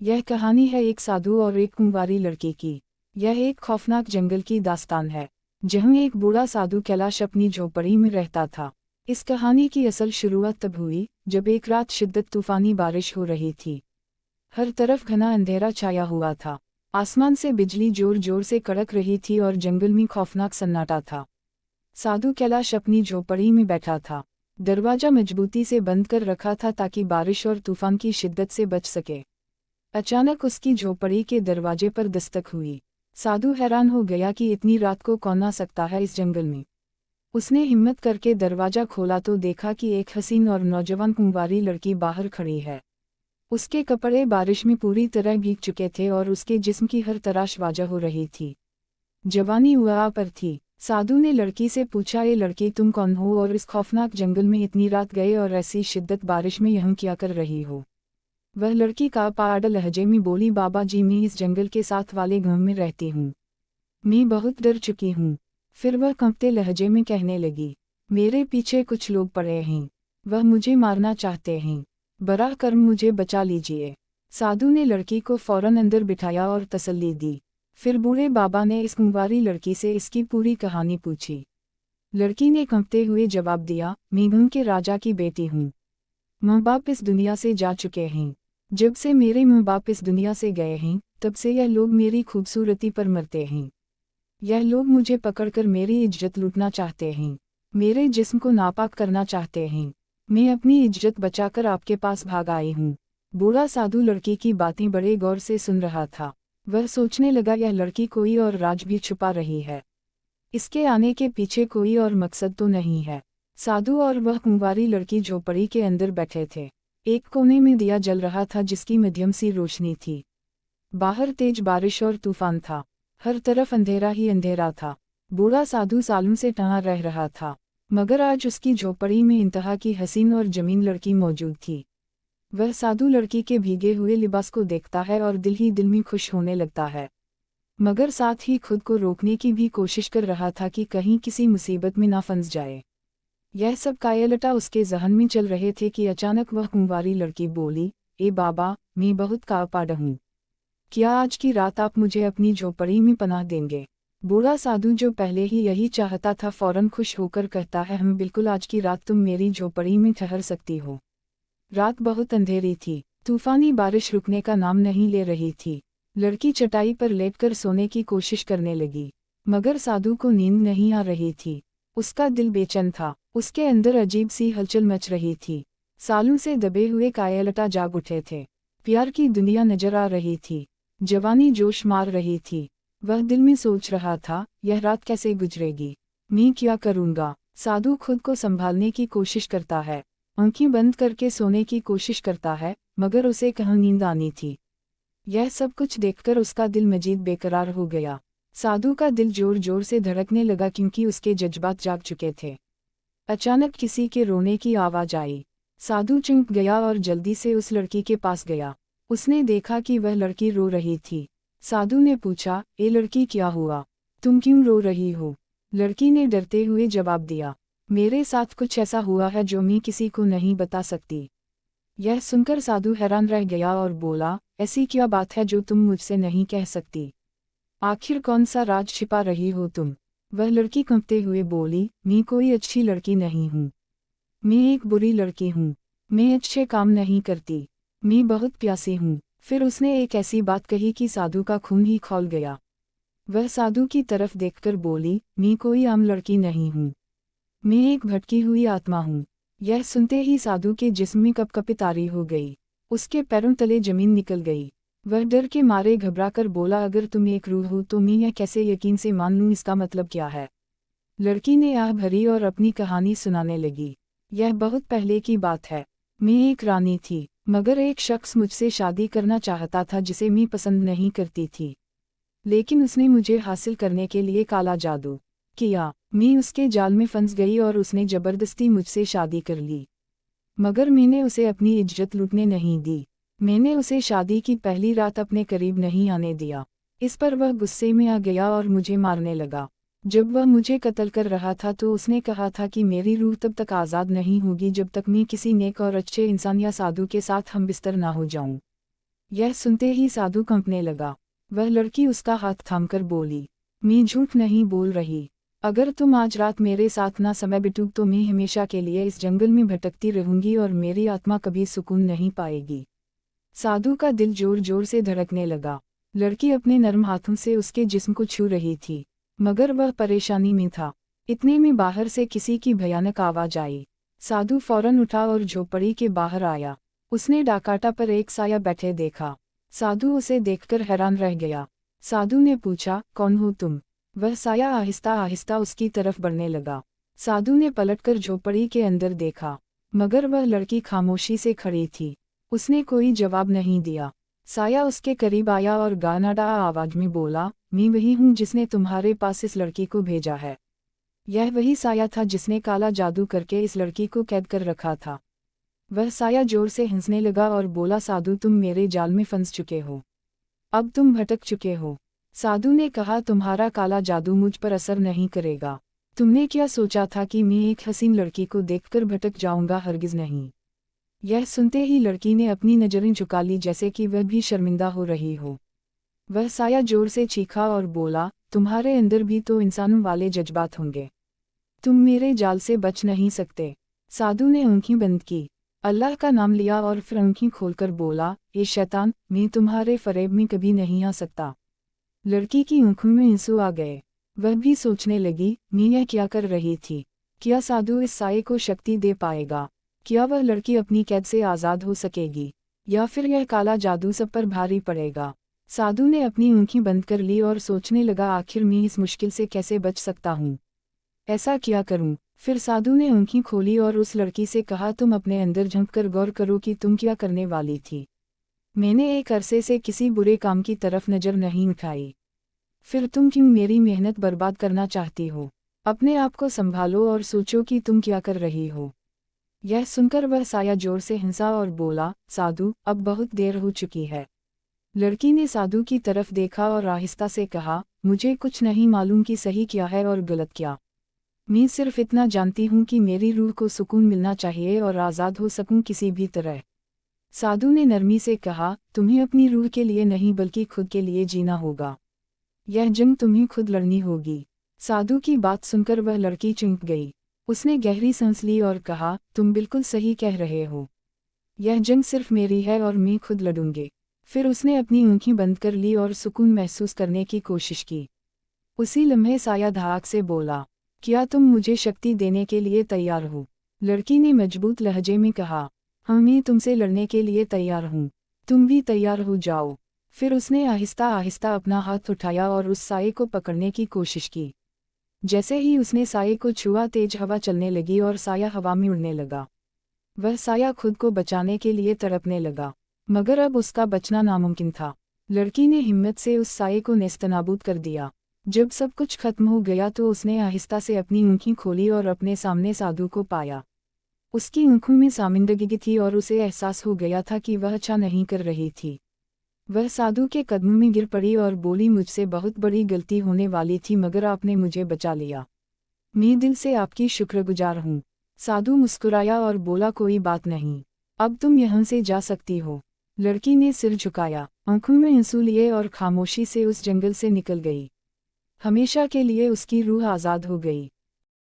यह कहानी है एक साधु और एक कुंवारी लड़की की। यह एक खौफनाक जंगल की दास्तान है, जहाँ एक बूढ़ा साधु कैलाश अपनी झोपड़ी में रहता था। इस कहानी की असल शुरुआत तब हुई जब एक रात शिद्दत तूफानी बारिश हो रही थी। हर तरफ घना अंधेरा छाया हुआ था। आसमान से बिजली जोर जोर से कड़क रही थी और जंगल में खौफनाक सन्नाटा था। साधु कैलाश अपनी झोपड़ी में बैठा था। दरवाजा मजबूती से बंद कर रखा था ताकि बारिश और तूफान की शिद्दत से बच सके। अचानक उसकी झोपड़ी के दरवाजे पर दस्तक हुई। साधु हैरान हो गया कि इतनी रात को कौन आ सकता है इस जंगल में। उसने हिम्मत करके दरवाजा खोला तो देखा कि एक हसीन और नौजवान कुंवारी लड़की बाहर खड़ी है। उसके कपड़े बारिश में पूरी तरह भीग चुके थे और उसके जिस्म की हर तराश वाजह हो रही थी। जवानी उआ पर थी। साधु ने लड़की से पूछा, ये लड़की तुम कौन हो और इस खौफनाक जंगल में इतनी रात गए और ऐसी शिद्दत बारिश में यहाँ क्या कर रही हो। वह लड़की का पहाड़ी लहजे में बोली, बाबा जी मैं इस जंगल के साथ वाले गांव में रहती हूँ। मैं बहुत डर चुकी हूँ। फिर वह कंपते लहजे में कहने लगी, मेरे पीछे कुछ लोग पड़े हैं। वह मुझे मारना चाहते हैं। बराह कर्म मुझे बचा लीजिए। साधु ने लड़की को फौरन अंदर बिठाया और तसल्ली दी। फिर बूढ़े बाबा ने इस कुंवारी लड़की से इसकी पूरी कहानी पूछी। लड़की ने कंपते हुए जवाब दिया, मैं गांव के राजा की बेटी हूँ। माँ बाप इस दुनिया से जा चुके हैं। जब से मेरे माँ बाप इस दुनिया से गए हैं तब से यह लोग मेरी खूबसूरती पर मरते हैं। यह लोग मुझे पकड़कर मेरी इज्जत लूटना चाहते हैं। मेरे जिस्म को नापाक करना चाहते हैं। मैं अपनी इज्जत बचाकर आपके पास भाग आई हूँ। बूढ़ा साधु लड़की की बातें बड़े गौर से सुन रहा था। वह सोचने लगा, यह लड़की कोई और राज भी छुपा रही है। इसके आने के पीछे कोई और मकसद तो नहीं है। साधु और वह कुंवारी लड़की झोपड़ी के अंदर बैठे थे। एक कोने में दिया जल रहा था जिसकी मध्यम सी रोशनी थी। बाहर तेज बारिश और तूफान था। हर तरफ अंधेरा ही अंधेरा था। बूढ़ा साधु सालों से टहा रह रहा था, मगर आज उसकी झोपड़ी में इंतहा की हसीन और जमीन लड़की मौजूद थी। वह साधु लड़की के भीगे हुए लिबास को देखता है और दिल ही दिल में खुश होने लगता है, मगर साथ ही खुद को रोकने की भी कोशिश कर रहा था कि कहीं किसी मुसीबत में ना फंस जाए। यह सब कायलटा उसके जहन में चल रहे थे कि अचानक वह कुंवारी लड़की बोली, ए बाबा मैं बहुत कापाड़ हूँ। क्या आज की रात आप मुझे अपनी झोपड़ी में पनाह देंगे। बूढ़ा साधु जो पहले ही यही चाहता था फौरन खुश होकर कहता है, हम बिल्कुल, आज की रात तुम मेरी झोपड़ी में ठहर सकती हो। रात बहुत अंधेरी थी। तूफानी बारिश रुकने का नाम नहीं ले रही थी। लड़की चटाई पर लेटकर सोने की कोशिश करने लगी, मगर साधु को नींद नहीं आ रही थी। उसका दिल बेचैन था। उसके अंदर अजीब सी हलचल मच रही थी। सालों से दबे हुए कायलटा जाग उठे थे। प्यार की दुनिया नजर आ रही थी। जवानी जोश मार रही थी। वह दिल में सोच रहा था, यह रात कैसे गुजरेगी, मैं क्या करूँगा। साधु खुद को संभालने की कोशिश करता है, आंखें बंद करके सोने की कोशिश करता है, मगर उसे कहाँ नींद आनी थी। यह सब कुछ देखकर उसका दिल मजीद बेकरार हो गया। साधु का दिल जोर जोर से धड़कने लगा क्योंकि उसके जज्बात जाग चुके थे। अचानक किसी के रोने की आवाज़ आई। साधु चौंक गया और जल्दी से उस लड़की के पास गया। उसने देखा कि वह लड़की रो रही थी। साधु ने पूछा, ए लड़की क्या हुआ, तुम क्यों रो रही हो। लड़की ने डरते हुए जवाब दिया, मेरे साथ कुछ ऐसा हुआ है जो मैं किसी को नहीं बता सकती। यह सुनकर साधु हैरान रह गया और बोला, ऐसी क्या बात है जो तुम मुझसे नहीं कह सकती। आखिर कौन सा राज छिपा रही हो तुम। वह लड़की कंपते हुए बोली, मैं कोई अच्छी लड़की नहीं हूँ। मैं एक बुरी लड़की हूँ। मैं अच्छे काम नहीं करती। मैं बहुत प्यासी हूँ। फिर उसने एक ऐसी बात कही कि साधु का खून ही खौल गया। वह साधु की तरफ देखकर बोली, मैं कोई आम लड़की नहीं हूँ। मैं एक भटकी हुई आत्मा हूँ। यह सुनते ही साधु के जिस्म में कपकपी तारी हो गई। उसके पैरों तले जमीन निकल गई। वह डर के मारे घबराकर बोला, अगर तुम एक रूह हो तो मैं यह कैसे यकीन से मान लूँ, इसका मतलब क्या है। लड़की ने आह भरी और अपनी कहानी सुनाने लगी। यह बहुत पहले की बात है। मैं एक रानी थी, मगर एक शख्स मुझसे शादी करना चाहता था जिसे मैं पसंद नहीं करती थी। लेकिन उसने मुझे हासिल करने के लिए काला जादू किया। मैं उसके जाल में फंस गई और उसने जबरदस्ती मुझसे शादी कर ली, मगर मैंने उसे अपनी इज्जत लूटने नहीं दी। मैंने उसे शादी की पहली रात अपने करीब नहीं आने दिया। इस पर वह गुस्से में आ गया और मुझे मारने लगा। जब वह मुझे कत्ल कर रहा था तो उसने कहा था कि मेरी रूह तब तक आज़ाद नहीं होगी जब तक मैं किसी नेक और अच्छे इंसान या साधु के साथ हमबिस्तर ना हो जाऊं। यह सुनते ही साधु कंपने लगा। वह लड़की उसका हाथ थामकर बोली, मैं झूठ नहीं बोल रही। अगर तुम आज रात मेरे साथ ना समय बितू तो मैं हमेशा के लिए इस जंगल में भटकती रहूंगी और मेरी आत्मा कभी सुकून नहीं पाएगी। साधु का दिल जोर जोर से धड़कने लगा। लड़की अपने नर्म हाथों से उसके जिस्म को छू रही थी, मगर वह परेशानी में था। इतने में बाहर से किसी की भयानक आवाज आई। साधु फौरन उठा और झोपड़ी के बाहर आया। उसने डाकाटा पर एक साया बैठे देखा। साधु उसे देखकर हैरान रह गया। साधु ने पूछा, कौन हो तुम? वह साया आहिस्ता आहिस्ता उसकी तरफ बढ़ने लगा। साधु ने पलटकर झोपड़ी के अंदर देखा, मगर वह लड़की खामोशी से खड़ी थी। उसने कोई जवाब नहीं दिया। साया उसके करीब आया और गानाडा आवाज में बोला, मैं वही हूँ जिसने तुम्हारे पास इस लड़की को भेजा है। यह वही साया था जिसने काला जादू करके इस लड़की को कैद कर रखा था। वह साया जोर से हंसने लगा और बोला, साधु तुम मेरे जाल में फंस चुके हो। अब तुम भटक चुके हो। साधु ने कहा, तुम्हारा काला जादू मुझ पर असर नहीं करेगा। तुमने क्या सोचा था कि मैं एक हसीन लड़की को देखकर भटक जाऊंगा? हरगिज नहीं। यह सुनते ही लड़की ने अपनी नजरें झुका ली जैसे कि वह भी शर्मिंदा हो रही हो। वह साया जोर से चीखा और बोला, तुम्हारे अंदर भी तो इंसानों वाले जज्बात होंगे। तुम मेरे जाल से बच नहीं सकते। साधु ने आंखें बंद की, अल्लाह का नाम लिया और फिर आंखें खोलकर बोला, ये शैतान, मैं तुम्हारे फरेब में कभी नहीं आ सकता। लड़की की आंखों में आंसू आ गए। वह भी सोचने लगी, मैं यह क्या कर रही थी? क्या साधु इस साये को शक्ति दे पाएगा? क्या वह लड़की अपनी कैद से आज़ाद हो सकेगी, या फिर यह काला जादू सब पर भारी पड़ेगा? साधु ने अपनी आंखें बंद कर ली और सोचने लगा, आखिर मैं इस मुश्किल से कैसे बच सकता हूँ? ऐसा क्या करूँ? फिर साधु ने आंखें खोली और उस लड़की से कहा, तुम अपने अंदर झांककर गौर करो कि तुम क्या करने वाली थी। मैंने एक अरसे से किसी बुरे काम की तरफ नज़र नहीं उठाई। फिर तुम क्यों मेरी मेहनत बर्बाद करना चाहती हो? अपने आप को संभालो और सोचो कि तुम क्या कर रही हो। यह सुनकर वह साया जोर से हंसा और बोला, साधु, अब बहुत देर हो चुकी है। लड़की ने साधु की तरफ देखा और आहिस्ता से कहा, मुझे कुछ नहीं मालूम कि सही क्या है और गलत क्या। मैं सिर्फ इतना जानती हूँ कि मेरी रूह को सुकून मिलना चाहिए और आज़ाद हो सकूं किसी भी तरह। साधु ने नरमी से कहा, तुम्हें अपनी रूह के लिए नहीं बल्कि खुद के लिए जीना होगा। यह जंग तुम्हें खुद लड़नी होगी। साधु की बात सुनकर वह लड़की चौंक गई। उसने गहरी सांस ली और कहा, तुम बिल्कुल सही कह रहे हो। यह जंग सिर्फ मेरी है और मैं खुद लड़ूंगी। फिर उसने अपनी आंखें बंद कर ली और सुकून महसूस करने की कोशिश की। उसी लम्हे साया धाक से बोला, क्या तुम मुझे शक्ति देने के लिए तैयार हो? लड़की ने मजबूत लहजे में कहा, हाँ, मैं तुमसे लड़ने के लिए तैयार हूँ। तुम भी तैयार हो जाओ। फिर उसने आहिस्ता आहिस्ता अपना हाथ उठाया और उस साये को पकड़ने की कोशिश की। जैसे ही उसने साये को छुआ, तेज हवा चलने लगी और साया हवा में उड़ने लगा। वह साया खुद को बचाने के लिए तड़पने लगा, मगर अब उसका बचना नामुमकिन था। लड़की ने हिम्मत से उस साये को नेस्तनाबूद कर दिया। जब सब कुछ खत्म हो गया तो उसने आहिस्ता से अपनी आंखें खोली और अपने सामने साधु को पाया। उसकी आंखों में शामिंदगी थी और उसे एहसास हो गया था कि वह अच्छा नहीं कर रही थी। वह साधु के कदमों में गिर पड़ी और बोली, मुझसे बहुत बड़ी गलती होने वाली थी मगर आपने मुझे बचा लिया। मैं दिल से आपकी शुक्रगुजार हूँ। साधु मुस्कुराया और बोला, कोई बात नहीं, अब तुम यहाँ से जा सकती हो। लड़की ने सिर झुकाया, आंखों में आंसू लिए और खामोशी से उस जंगल से निकल गई। हमेशा के लिए उसकी रूह आज़ाद हो गई।